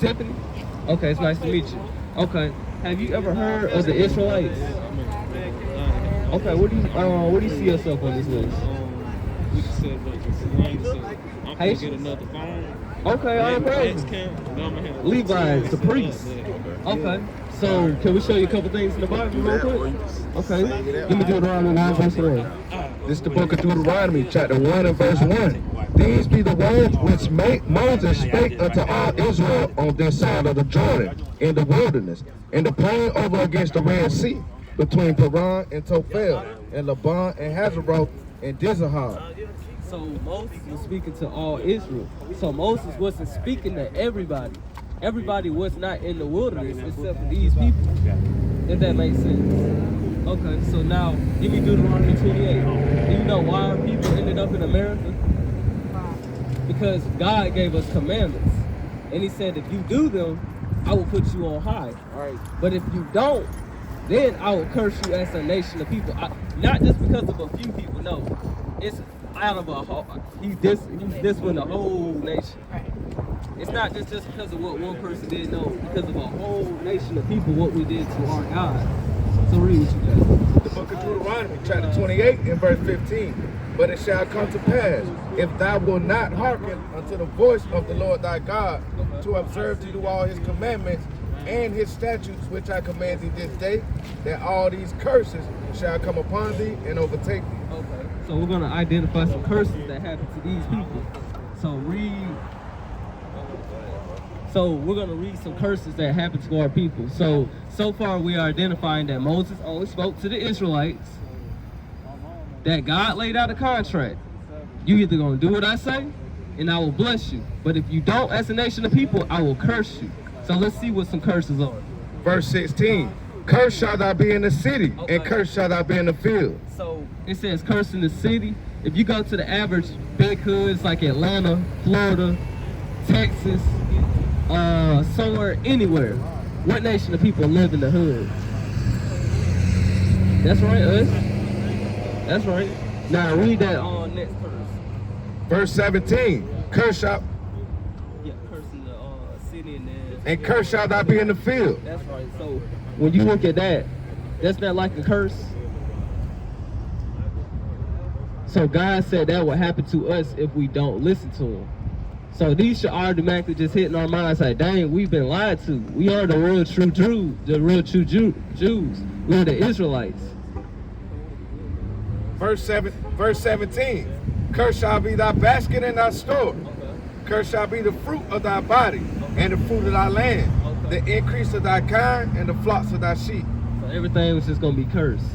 Tiffany? Okay, it's nice to meet you. Okay. Have you ever heard of the Israelites? Okay, where do you see yourself on this list? We can set up a lane, so I'm gonna get another phone. Okay, all right. Levi's, the priest. Okay. So, can we show you a couple things in the Bible real quick? Okay. Give me Deuteronomy 9 verse 1. This is the book of Deuteronomy, chapter 1 and verse 1. These be the words which Moses spake unto all Israel on this side of the Jordan, in the wilderness, in the plain over against the Red Sea, between Paran and Tophel, and Laban and Hazeroth and Dizahab. So Moses was speaking to all Israel. So Moses wasn't speaking to everybody. Everybody was not in the wilderness except for these people. If that makes sense. Okay, so now give me Deuteronomy 28. Do you know why people ended up in America? Because God gave us commandments. And he said if you do them, I will put you on high. All right. But if you don't, then I will curse you as a nation of people. Not just because of a few people, no. It's out of a whole, he's this with the whole nation. It's not just because of what one person did, no, because of a whole nation of people, what we did to our God. So read what you got. The book of Deuteronomy, chapter 28 and verse 15. But it shall come to pass, if thou wilt not hearken unto the voice of the Lord thy God, to observe to do all his commandments and his statutes which I command thee this day, that all these curses shall come upon thee and overtake thee. Okay. So we're going to identify some curses that happened to these people. So we're going to read some curses that happened to our people. So far we are identifying that Moses only spoke to the Israelites, that God laid out a contract. You either going to do what I say, and I will bless you. But if you don't, as a nation of people, I will curse you. So let's see what some curses are. Verse 16. Curse shall thou be in the city, and curse shall thou be in the field. So it says curse in the city. If you go to the average big hoods like Atlanta, Florida, Texas, somewhere, anywhere, what nation of people live in the hood? That's right, us. That's right. Now read that next verse. Verse 17. Curse shall... Yeah, curse in the city and curse shall thou be in the field. That's right. So when you look at that, that's not like a curse. So God said that will happen to us if we don't listen to him. So these should automatically just hit in our minds like, dang, we've been lied to. We are the real true Jews. Jews. We're the Israelites. Verse 17. Curse shall be thy basket and thy store. Curse shall be the fruit of thy body and the fruit of thy land, the increase of thy kind and the flocks of thy sheep. So everything was just going to be cursed.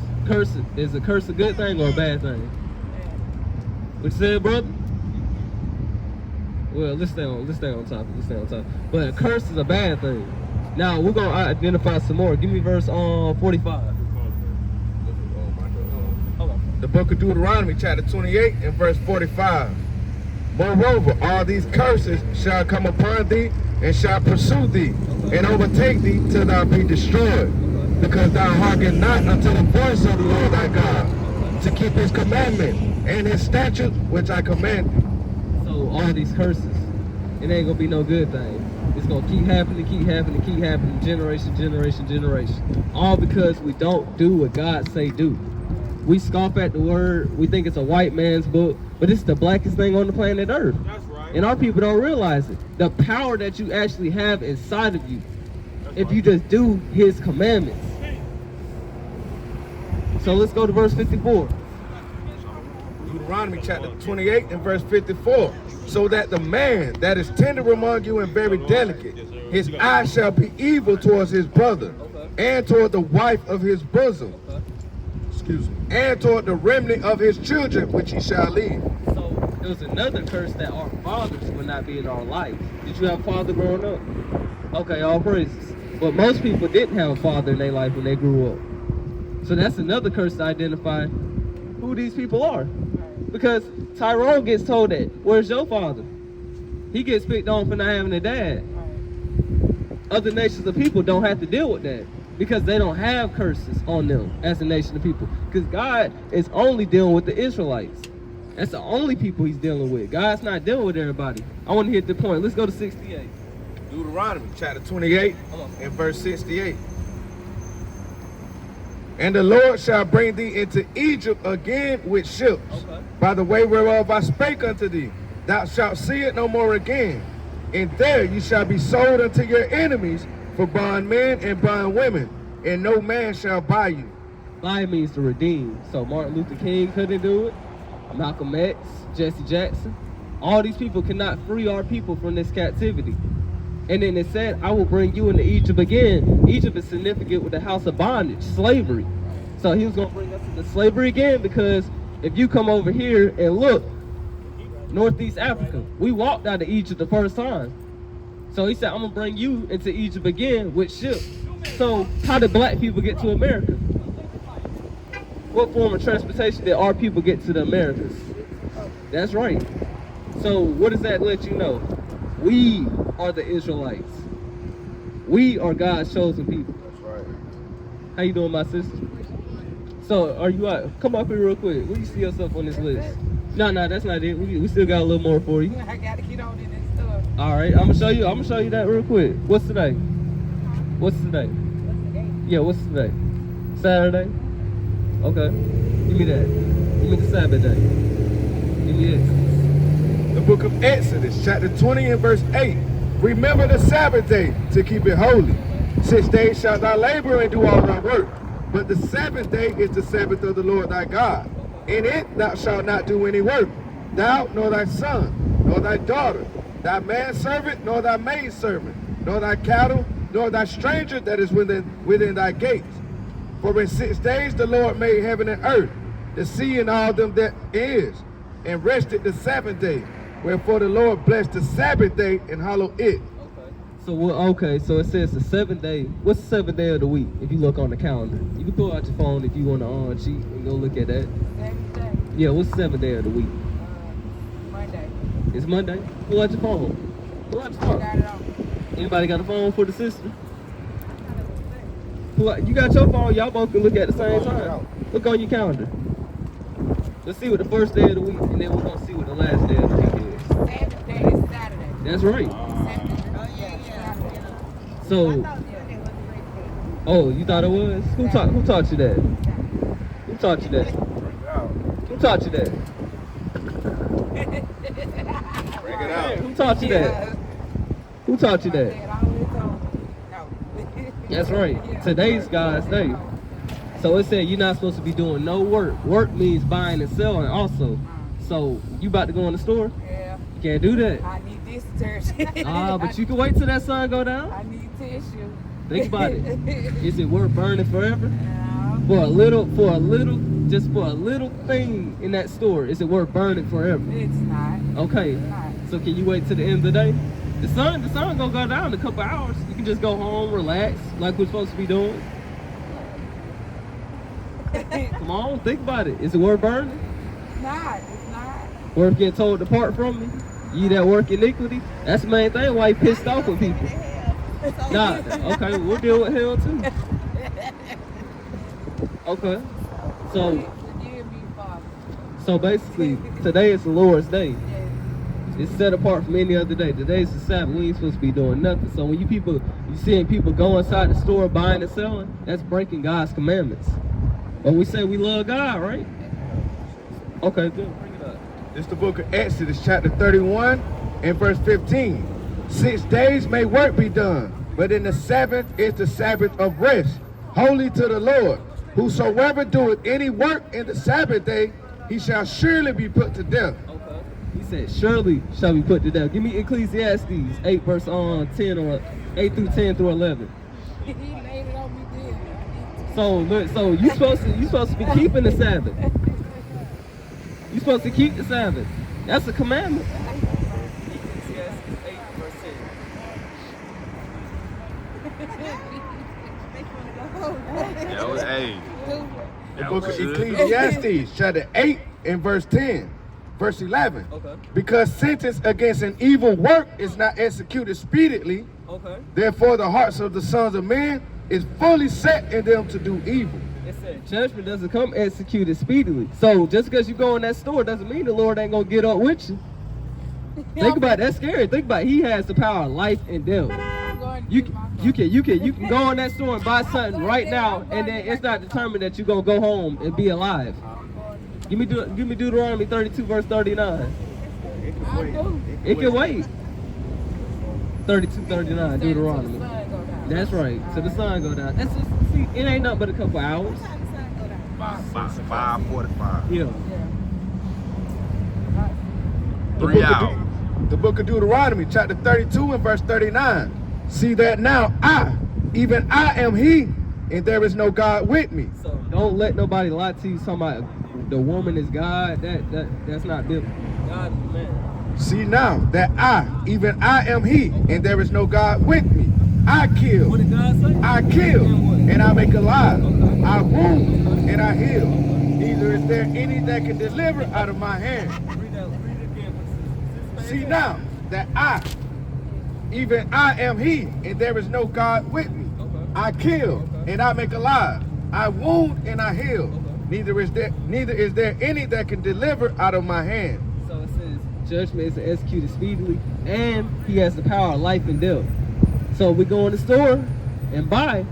Is a curse a good thing or a bad thing? What you said, brother? Well, let's stay on topic. But a curse is a bad thing. Now we're gonna identify some more. Give me verse 45. The book of Deuteronomy, chapter 28 and verse 45. Moreover, all these curses shall come upon thee and shall pursue thee and overtake thee till thou be destroyed, because thou hearken not unto the voice of the Lord thy God, to keep his commandments and his statutes which I command thee. So all these curses, it ain't gonna be no good thing. It's gonna keep happening, generation. All because we don't do what God say do. We scoff at the word. We think it's a white man's book, but it's the blackest thing on the planet Earth. That's right. And our people don't realize it. The power that you actually have inside of you, if you just do his commandments. So let's go to verse 54. Deuteronomy chapter 28 and verse 54. So that the man that is tender among you and very delicate, his eye shall be evil towards his brother, and toward the wife of his bosom, and toward the remnant of his children which he shall leave. So it was another curse that our fathers would not be in our life. Did you have a father growing up? Okay, all praises. But most people didn't have a father in their life when they grew up. So that's another curse to identify who these people are. Because Tyrone gets told that, where's your father? He gets picked on for not having a dad. Other nations of people don't have to deal with that because they don't have curses on them as a nation of people. Because God is only dealing with the Israelites. That's the only people he's dealing with. God's not dealing with everybody. I want to hit the point. Let's go to 68. Deuteronomy chapter 28 Come on. and verse 68. And the Lord shall bring thee into Egypt again with ships, Okay. by the way whereof I spake unto thee. Thou shalt see it no more again. And there you shall be sold unto your enemies for bondmen and bondwomen, and no man shall buy you. Buy means to redeem. So Martin Luther King couldn't do it. Malcolm X, Jesse Jackson. All these people cannot free our people from this captivity. And then it said, I will bring you into Egypt again. Egypt is significant with the house of bondage, slavery. So he was going to bring us into slavery again, because if you come over here and look, Northeast Africa, we walked out of Egypt the first time. So he said, I'm going to bring you into Egypt again with ships. So how did black people get to America? What form of transportation did our people get to the Americas? That's right. So what does that let you know? We are the Israelites. We are God's chosen people. That's right. How you doing, my sister? So are you out? Come up here real quick. Where you see yourself on this list? No, that's not it. We still got a little more for you. I gotta get on in this stuff. All right, I'm gonna show you that real quick. What's today? What's today? What's the date? Yeah, what's today? Saturday? Okay. Give me that. Give me the Sabbath day. Give me it. The book of Exodus, chapter 20 and verse 8. Remember the Sabbath day to keep it holy. 6 days shalt thou labor and do all thy work. But the seventh day is the Sabbath of the Lord thy God. In it thou shalt not do any work, thou, nor thy son, nor thy daughter, thy manservant, nor thy maidservant, nor thy cattle, nor thy stranger that is within thy gates. For in 6 days the Lord made heaven and earth, the sea and all them that is, and rested the seventh day. Wherefore the Lord blessed the Sabbath day and hallowed it. So it says the seventh day. What's the seventh day of the week? If you look on the calendar, you can pull out your phone if you want to cheat and go look at that. Seventh day. Yeah, what's the seventh day of the week? Monday. It's Monday. Pull out your phone. Pull out your I phone. got it on. Anybody got a phone for the sister? Pull out. You got your phone. Y'all both can look at the same time. Look on your calendar. Let's see what the first day of the week, and then we're gonna see what the last day of the week is. Seventh day is Saturday. That's right. Seventh. Oh yeah, Saturday. So, oh, you thought it was? Who taught you that? Who taught you that? Who taught you that? Bring it out. Who taught you that? Who taught you that? That's right. Today's God's day. So it said you're not supposed to be doing no work. Work means buying and selling also. So you about to go in the store? Yeah. You can't do that. I need this detergent. But you can wait till that sun go down. I need tissue. Think about it. Is it worth burning forever? No. For a little thing in that store, is it worth burning forever? It's not. Okay. It's not. So can you wait till the end of the day? The sun gonna go down in a couple hours. You can just go home, relax, like we're supposed to be doing. Come on, think about it. Is it worth burning? It's not. It's not. Worth getting told to depart from me? You that work iniquity? That's the main thing why you pissed off with people. Nah, okay, we'll deal with hell too. Okay. Forgive me, Father. So basically, today is the Lord's day. Yes. It's set apart from any other day. Today's the Sabbath. We ain't supposed to be doing nothing. So when you seeing people go inside the store buying and selling, that's breaking God's commandments. But we say we love God, right? Okay, good. Bring it up. This is the book of Exodus, chapter 31 and verse 15. 6 days may work be done, but in the seventh is the Sabbath of rest, holy to the Lord. Whosoever doeth any work in the Sabbath day, he shall surely be put to death. Okay. He said, surely shall be put to death. Give me Ecclesiastes 8 verse 10 or 8 through 10 through 11. He laid it on me then. So look, so you supposed to be keeping the Sabbath. You supposed to keep the Sabbath. That's a commandment. Ecclesiastes 8 verse 10. That was hey. The book of Ecclesiastes, chapter 8 and verse 10. Verse 11. Okay. Because sentence against an evil work is not executed speedily, Okay. therefore the hearts of the sons of men is fully set in them to do evil. It said judgment doesn't come executed speedily. So just because you go in that store doesn't mean the Lord ain't gonna get up with you. Think about it, that's scary. Think about it. He has the power of life and death. I'm going to You get my car. you can go in that store and buy something right now, and then it's not determined that you're gonna go home and be alive. Give me Deuteronomy 32 verse 39. I do. It can wait. 32:39 Deuteronomy. Till the sun go down. That's right. So the sun go down. That's just, see, it ain't nothing but a couple hours. About 5:45. Yeah. The book of the book of Deuteronomy, chapter 32 and verse 39. See that now even I am he, and there is no God with me. So don't let nobody lie to you. Somebody, the woman is God. That's not biblical. God is the man. See now that even I am he, and there is no God with me. I kill, What did God say? I kill, and I make alive. Okay. I wound, and I heal. Neither is there any that can deliver out of my hand. Read it again. See now that even I am he, and there is no God with me. Okay. I kill, and I make alive. I wound, and I heal. Neither is there any that can deliver out of my hand. So it says judgment is executed speedily, and he has the power of life and death. So we go in the store and buy.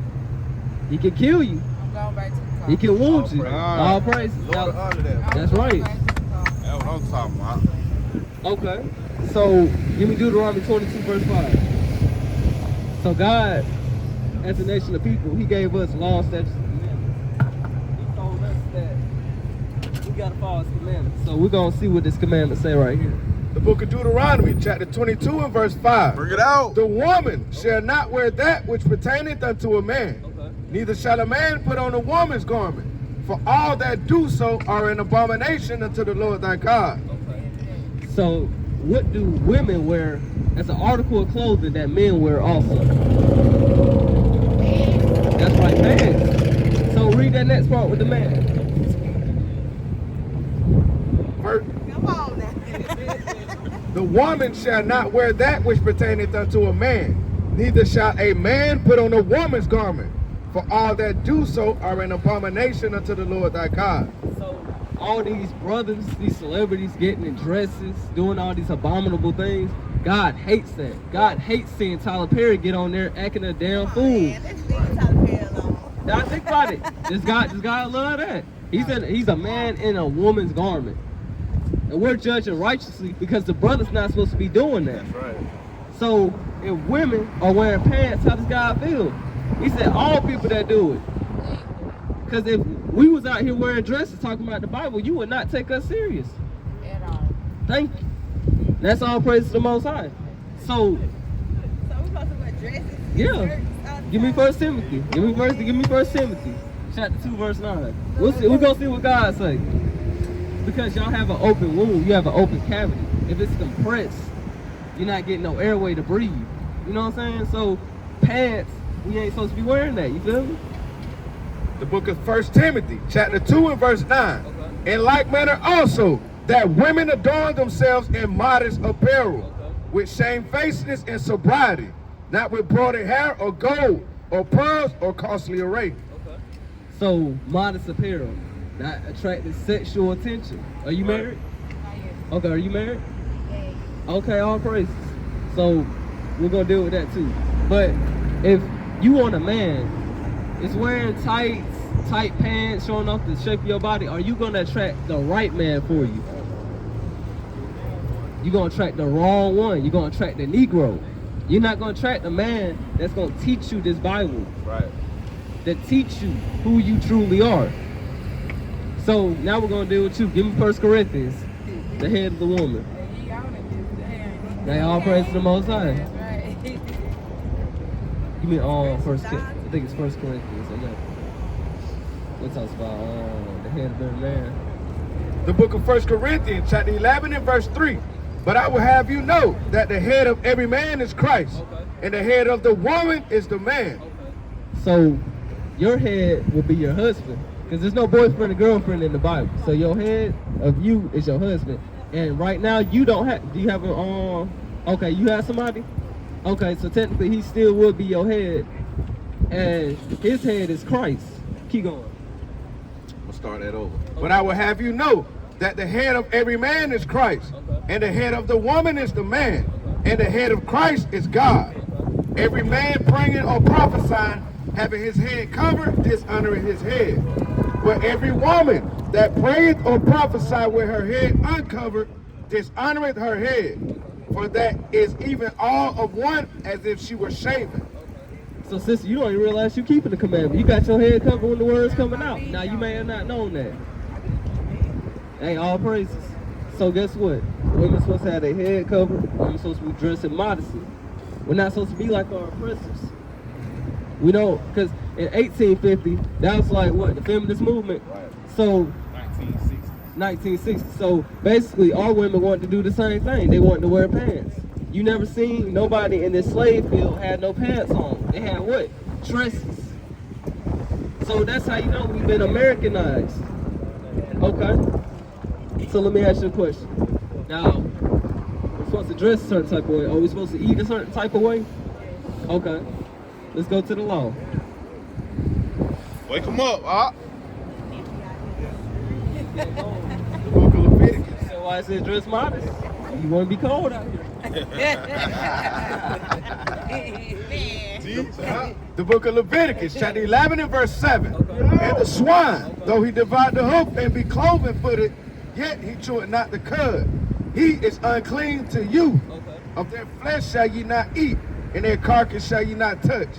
He can kill you. I'm going back to the car. He can wound you. praise. All praises. Lord of honor that. I'm That's going right. back to the car. That's what I'm talking about. Okay. So give me Deuteronomy 22 verse 5. So God, as a nation of people, he gave us laws, statutes, and commandments. He told us that we gotta follow his commandments. So we're gonna see what this commandment say right here. The book of Deuteronomy, chapter 22 and verse 5. Bring it out. The woman shall not wear that which pertaineth unto a man, Okay. neither shall a man put on a woman's garment. For all that do so are an abomination unto the Lord thy God. Okay. So what do women wear as an article of clothing that men wear also? That's right, pants. So read that next part with the man. Ver- Come on now. The woman shall not wear that which pertaineth unto a man, neither shall a man put on a woman's garment. For all that do so are an abomination unto the Lord thy God. So all these brothers, these celebrities getting in dresses, doing all these abominable things, God hates that. God hates seeing Tyler Perry get on there acting a damn fool. Man, let's leave Tyler Perry alone. Now think about it. This guy love that. He's a man in a woman's garment. And we're judging righteously because the brother's not supposed to be doing that. Right. So if women are wearing pants, how does God feel? He said all people that do it. Because if we was out here wearing dresses talking about the Bible, you would not take us serious. At all. Thank you. That's all praise to the Most High. So, So we supposed to wear dresses? yeah. shirts, all the Give me time? 1 Timothy. Give me 1 Timothy. Chapter 2, verse 9. We're going to see what God say. Because y'all have an open wound. You have an open cavity. If it's compressed, you're not getting no airway to breathe. You know what I'm saying? So, pants, we ain't supposed to be wearing that. You feel me? The book of 1 Timothy, chapter 2 and verse 9. Okay. In like manner also, that women adorn themselves in modest apparel, with shamefacedness and sobriety, not with broidered hair or gold or pearls or costly array. Okay. So, modest apparel, not attracting sexual attention. Are you married? Not yet. Okay, are you married? Okay, all praises. So, we're going to deal with that too. But if you want a man, is wearing tight pants, showing off the shape of your body, are you going to attract the right man for you? You're going to attract the wrong one. You're going to attract the Negro. You're not going to attract the man that's going to teach you this Bible, Right. that teach you who you truly are. So now we're going to deal with you. Give me 1 Corinthians, the head of the woman. He on it this day. They all praise to the Most High. That's right. Give me I think it's 1 Corinthians 11. It talks about the head of every man. The book of 1 Corinthians, chapter 11 and verse 3. But I will have you know that the head of every man is Christ, Okay. and the head of the woman is the man. So your head will be your husband, because there's no boyfriend or girlfriend in the Bible. So your head of you is your husband. And right now you don't have. Do you have a okay? You have somebody. Okay, so technically he still would be your head, and his head is Christ. Keep going. We'll start that over. But I will have you know that the head of every man is Christ, Okay. and the head of the woman is the man, and the head of Christ is God. Every man praying or prophesying, having his head covered, dishonoring his head. But every woman that prayeth or prophesieth with her head uncovered, dishonoreth her head. For that is even all of one as if she were shaven. So sister, you don't even realize you keeping the commandment. You got your head covered when the word's coming out. Now you may have not known that. Hey, all praises. So guess what? Women supposed to have their head covered. Women supposed to be dressing modestly. We're not supposed to be like our oppressors. We don't, because in 1850, that was like what, the feminist movement? So 1960. 1960. So basically, all women wanted to do the same thing. They wanted to wear pants. You never seen nobody in this slave field had no pants on. They had what? Dresses. So that's how you know we've been Americanized. Okay. So let me ask you a question. Now, we're supposed to dress a certain type of way. Are we supposed to eat a certain type of way? Okay. Let's go to the law. Wake them up, The book of Leviticus. So why I said dress modest? You want to be cold out here. The book of Leviticus, chapter 11 and verse 7. And the swine, though he divide the hoof and be cloven footed, yet he cheweth not the cud. He is unclean to you. Of their flesh shall ye not eat, and their carcass shall ye not touch.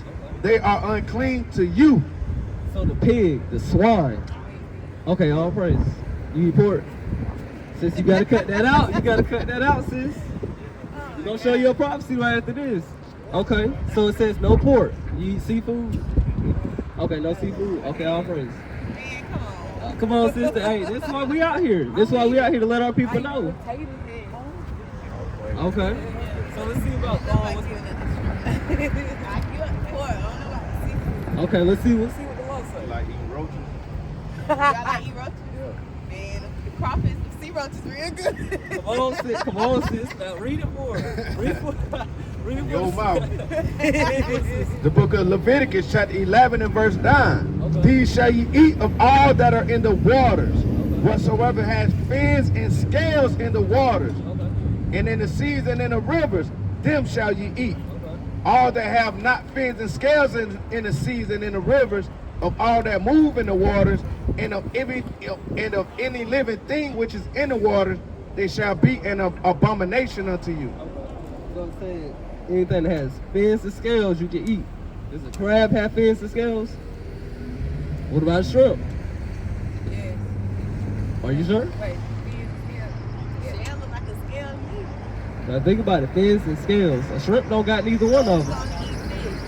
They are unclean to you. So the pig, the swine. Okay, all praise. You eat pork. Since you gotta cut that out, you gotta cut that out, sis. You're gonna show your prophecy right after this. Okay, so it says no pork. You eat seafood? Okay, no seafood. Okay, all praise. Man, come on. Come on, sister. Hey, this is why we out here. This is why we out here to let our people know. Okay. So let's see about Okay, let's see what the law says. Like eating roaches. Y'all like eat roaches? Man, the crawfish, the sea roaches real good. Come on, sis. Now read it more. Read it Your more. mouth. The book of Leviticus, chapter 11 and verse 9. These shall ye eat of all that are in the waters, whatsoever has fins and scales in the waters, and in the seas and in the rivers, them shall ye eat. All that have not fins and scales in the seas and in the rivers, of all that move in the waters, and of any living thing which is in the waters, they shall be an abomination unto you. So I'm saying, anything that has fins and scales, you can eat. Does a crab have fins and scales? What about a shrimp? Yes. Are you sure? Wait, shell look like a scale to me. Now think about it, fins and scales. A shrimp don't got neither one of them.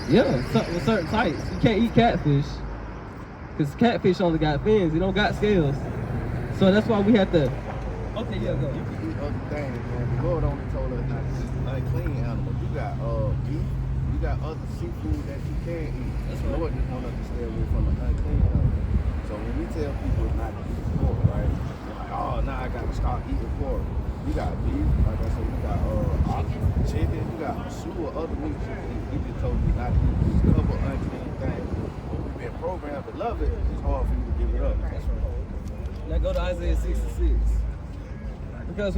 Yeah, with certain types. You can't eat catfish. Because catfish only got fins, it don't got scales. So that's why we have to... Okay, yeah, go. You can eat other things, man. The Lord only told us not to eat unclean animals. You got beef, you got other seafood that you can eat. That's The right. Lord just want us to stay away from the unclean animals. So when we tell people not to eat pork, right? They're like, oh, now I gotta start eating pork. You got beef, like I said, you got chicken, you got a slew of other meats you can eat. He just told you not to eat these couple unclean things. When we've been programmed to love it, it's hard for you to give it up. Now go to Isaiah 66. Because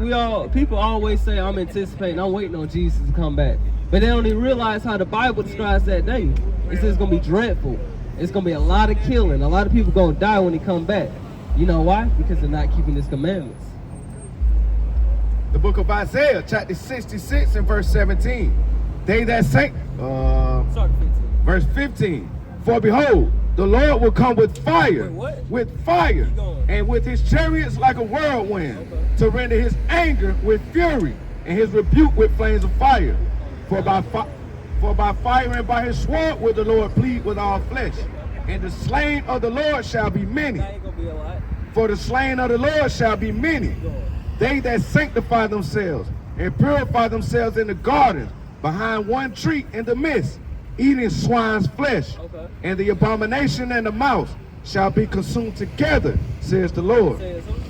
people always say, I'm anticipating, I'm waiting on Jesus to come back. But they don't even realize how the Bible describes that day. It says it's going to be dreadful. It's going to be a lot of killing. A lot of people going to die when he come back. You know why? Because they're not keeping his commandments. The book of Isaiah, chapter 66 and verse 17. They that say, Start 15. verse 15. For behold, the Lord will come with fire, Wait, what? with fire, Keep going. and with his chariots like a whirlwind, to render his anger with fury, and his rebuke with flames of fire. For by fire and by his sword will the Lord plead with all flesh, and the slain of the Lord shall be many. That ain't going to be a lot. For the slain of the Lord shall be many. They that sanctify themselves and purify themselves in the gardens, behind one tree in the midst, eating swine's flesh. Okay. And the abomination and the mouse shall be consumed together, says the Lord.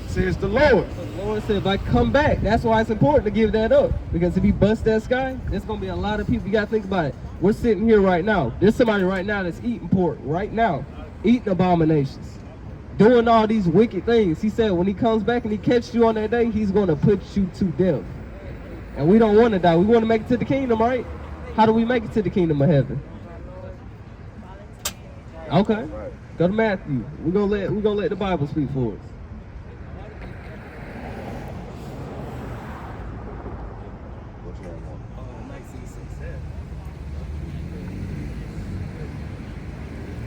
Says the Lord. So the Lord said, if I come back, that's why it's important to give that up. Because if he busts that sky, there's going to be a lot of people. You got to think about it. We're sitting here right now. There's somebody right now that's eating pork right now, eating abominations. doing all these wicked things. He said when he comes back and he catches you on that day, he's going to put you to death. And we don't want to die. We want to make it to the kingdom, right? How do we make it to the kingdom of heaven? Okay. Go to Matthew. We're gonna let the Bible speak for us.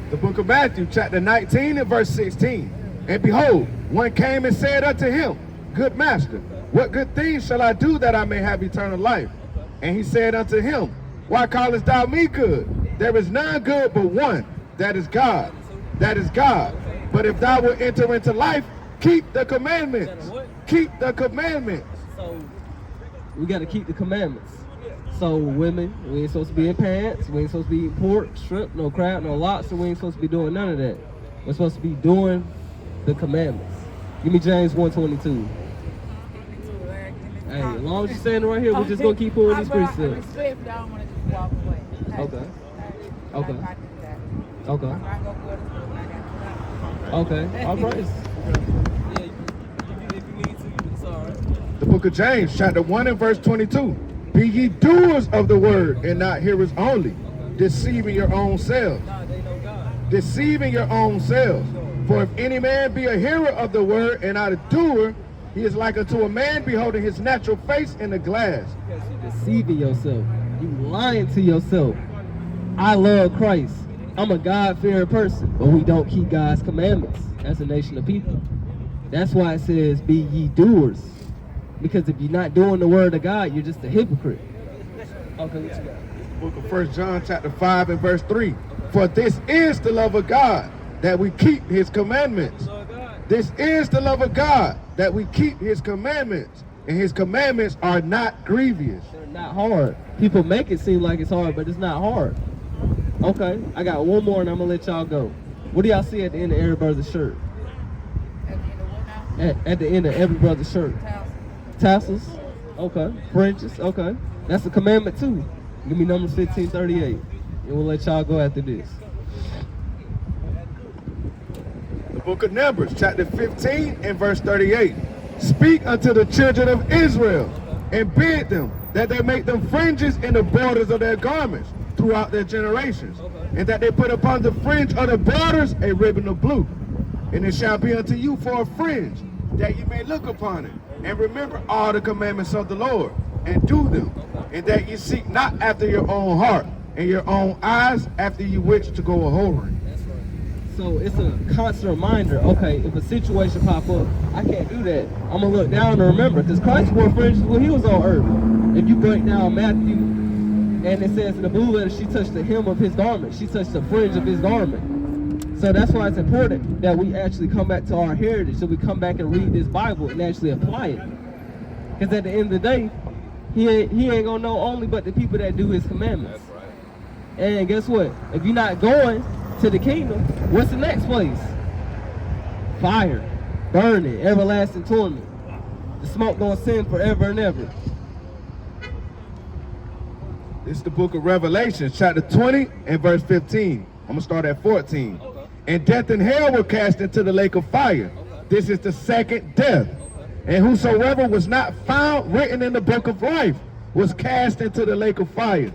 The book of Matthew, chapter 19 and verse 16. And behold, one came and said unto him, Good master, what good things shall I do that I may have eternal life? And he said unto him, Why callest thou me good? There is none good but one, that is God. That is God. But if thou wilt enter into life, keep the commandments. Keep the commandments. So we got to keep the commandments. So women, we ain't supposed to be in pants. We ain't supposed to be eating pork, shrimp, no crab, no lobster. We ain't supposed to be doing none of that. We're supposed to be doing the commandments. Give me James 1:22. Hey, as long as you're standing right here, we're just gonna keep pulling these precepts. Respect, but I don't want to just walk away. Hey, Okay. hey, Okay. I do that. Okay. I'm not gonna go to school when I got to Okay. All right. Yeah, if you need to, it's all right. The book of James, chapter 1 and verse 22. Be ye doers of the word and not hearers only, deceiving your own selves. Nah, they know God. Deceiving your own selves. For if any man be a hearer of the word and not a doer, he is like unto a man beholding his natural face in a glass. Because you're deceiving yourself. You lying to yourself. I love Christ. I'm a God-fearing person, but we don't keep God's commandments as a nation of people. That's why it says, be ye doers. Because if you're not doing the word of God, you're just a hypocrite. Okay, what you got? Book of 1 John chapter 5 and verse 3. For this is the love of God, that we keep his commandments. This is the love of God, that we keep his commandments. And his commandments are not grievous. They're not hard. People make it seem like it's hard, but it's not hard. Okay, I got one more and I'm gonna let y'all go. What do y'all see at the end of every brother's shirt? At the end of every brother's shirt? Tassels. Okay. Fringes. Okay. That's a commandment too. Give me Numbers 15:38. And we'll let y'all go after this. The book of Numbers, chapter 15 and verse 38. Speak unto the children of Israel and bid them that they make them fringes in the borders of their garments throughout their generations, and that they put upon the fringe of the borders a ribbon of blue. And it shall be unto you for a fringe, that ye may look upon it, and remember all the commandments of the Lord, and do them, and that ye seek not after your own heart, and your own eyes after you wish to go a whoring. So it's a constant reminder, okay, if a situation pop up, I can't do that. I'm gonna look down and remember, because Christ wore fringes when he was on earth. If you break down Matthew, and it says in the blue letter, she touched the hem of his garment. She touched the fringe of his garment. So that's why it's important that we actually come back to our heritage, so we come back and read this Bible and actually apply it. Because at the end of the day, he ain't gonna know only but the people that do his commandments. And guess what? If you're not going to the kingdom, what's the next place? Fire, burning, everlasting torment. The smoke gonna send forever and ever. This is the book of Revelation, chapter 20 and verse 15. I'm gonna start at 14. And death and hell were cast into the lake of fire. This is the second death. And whosoever was not found written in the book of life was cast into the lake of fire.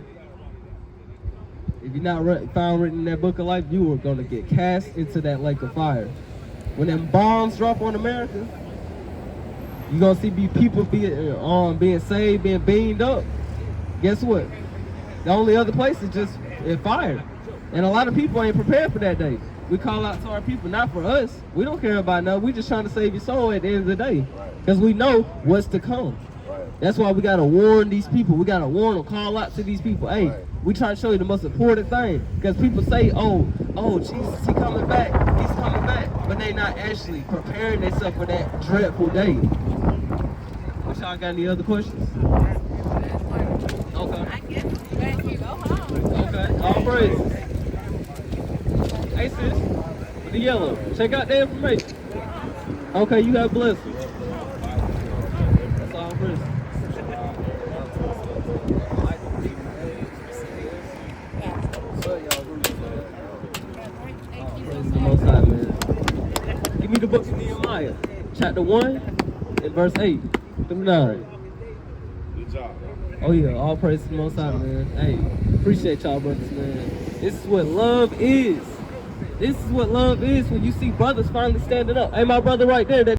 If you're not found written in that book of life, you are going to get cast into that lake of fire. When them bombs drop on America, you're going to see people being saved, being beamed up. Guess what? The only other place is just fire. And a lot of people ain't prepared for that day. We call out to our people, not for us. We don't care about nothing. We just trying to save your soul at the end of the day. Because we know what's to come. That's why we got to warn these people. We got to warn them, call out to these people. Hey, we trying to show you the most important thing. Because people say, oh, Jesus, he coming back. He's coming back. But they not actually preparing themselves for that dreadful day. What y'all got any other questions? Okay. I guess you back here, go home. Okay. All praise. Hey, sis. With the yellow. Check out the information. Okay, you got blessings. That's all praise. Praise the Most High, man. Give me me the book of Nehemiah, chapter 1 and verse 8 through 9. Good job. Oh yeah, all praise to the Most High, man. Hey, appreciate y'all brothers, man. This is what love is. This is what love is when you see brothers finally standing up. Hey, my brother right there, that